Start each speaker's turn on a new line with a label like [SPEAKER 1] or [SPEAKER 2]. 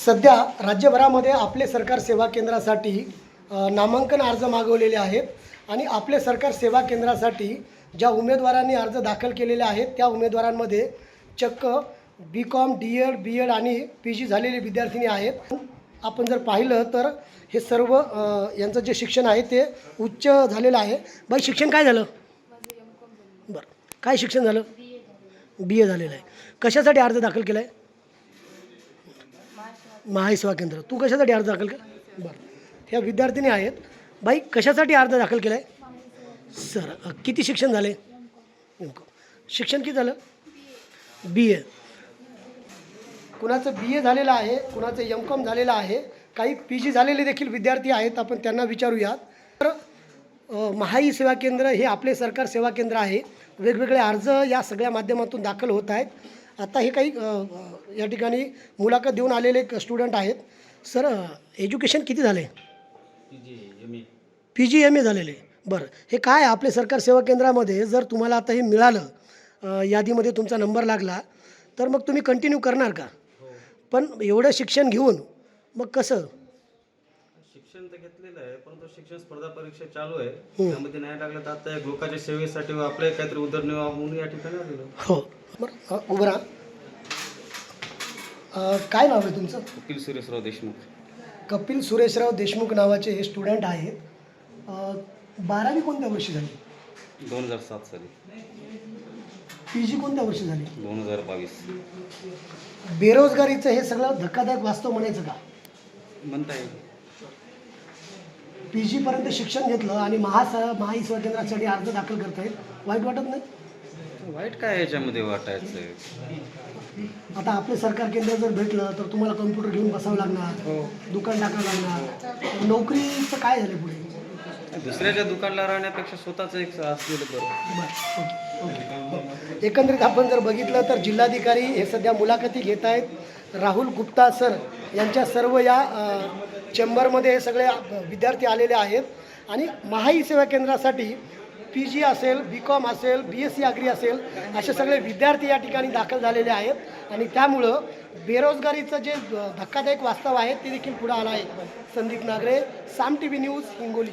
[SPEAKER 1] सध्या राज्यभरामध्ये आपले सरकार सेवा केंद्रासाठी नामांकन अर्ज मागवलेले आहेत आणि आपले सरकार सेवा केंद्रासाठी ज्या उमेदवारांनी अर्ज दाखल केलेले आहेत त्या उमेदवारांमध्ये चक्क BCom DEd BEd आणि PG झालेले विद्यार्थिनी आहेत। आपण जर पाहिलं तर हे सर्व यांचं जे शिक्षण आहे ते उच्च झालेलं आहे। बाई शिक्षण काय झालं? बरं, काय शिक्षण झालं? BA झालेलं आहे। कशासाठी अर्ज दाखल केला आहे? महाई सेवा केंद्र। तू कशासाठी अर्ज दाखल केला? बरं, ह्या विद्यार्थिनी आहेत। बाई कशासाठी अर्ज दाखल केला आहे? सर किती शिक्षण झाले? शिक्षण किती झालं? BA। कुणाचं BA झालेलं आहे, कुणाचं MCom झालेलं आहे, काही PG झालेले देखील विद्यार्थी आहेत। आपण त्यांना विचारूयात। तर महाई सेवा केंद्र हे आपले सरकार सेवा केंद्र आहे। वेगवेगळे अर्ज या सगळ्या माध्यमातून दाखल होत आहेत। आता हे काही या ठिकाणी मुलाखत देऊन आलेले स्टुडंट आहेत। सर एज्युकेशन किती झाले? PG MA झालेले। बरं, हे काय आपले सरकार सेवा केंद्रामध्ये जर तुम्हाला आता हे मिळालं, यादीमध्ये तुमचा नंबर लागला, तर मग तुम्ही कंटिन्यू करणार का? पण एवढं शिक्षण घेऊन मग कसं?
[SPEAKER 2] शिक्षण तर घेतलेलं आहे, परंतु शिक्षण स्पर्धा परीक्षा चालू आहे, त्यामध्ये नाही लागलं तर आता एक लोकांच्या सेवेसाठी आपले काहीतरी उदरनिर्वाह म्हणून या ठिकाणी आलेलो।
[SPEAKER 1] हो, बरं उभं राहा। काय नाव आहे तुमचं?
[SPEAKER 2] कपिल सुरेशराव देशमुख।
[SPEAKER 1] कपिल सुरेशराव देशमुख नावाचे हे स्टुडंट आहेत। 12वी कोणत्या वर्षी झाली?
[SPEAKER 2] 2007 साली।
[SPEAKER 1] PG कोणत्या वर्षी झाली?
[SPEAKER 2] 2022।
[SPEAKER 1] बेरोजगारीचं हे सगळं धक्कादायक वास्तव म्हणायचं का?
[SPEAKER 2] म्हणता येईल।
[SPEAKER 1] PG पर्यंत शिक्षण घेतलं आणि महाई सेवा केंद्रासाठी अर्ज दाखल करतायत, वाईट वाटत नाही?
[SPEAKER 2] वाईट काय याच्यामध्ये वाटायचं?
[SPEAKER 1] आता आपले सरकार केंद्र जर भेटलं तर तुम्हाला कम्प्युटर घेऊन बसावं लागणार, दुकान टाकावं लागणार, नोकरीचं काय झालं पुढे?
[SPEAKER 2] दुसऱ्याच्या दुकानला राहण्यापेक्षा स्वतःच एक असलेलं बरं।
[SPEAKER 1] ओके। एकंदरीत आपण जर बघितलं तर जिल्हाधिकारी हे सध्या मुलाखती घेत आहेत। राहुल गुप्ता सर यांच्या सर्व या चेंबरमध्ये हे सगळे विद्यार्थी आलेले आहेत आणि महाई सेवा केंद्रासाठी PG असेल, BCom असेल, BSc अग्री असेल, असे सगळे विद्यार्थी या ठिकाणी दाखल झालेले आहेत आणि त्यामुळं बेरोजगारीचं जे धक्कादायक वास्तव आहे ते देखील पुढे आलं आहे। संदीप नागरे, साम TV न्यूज, हिंगोली।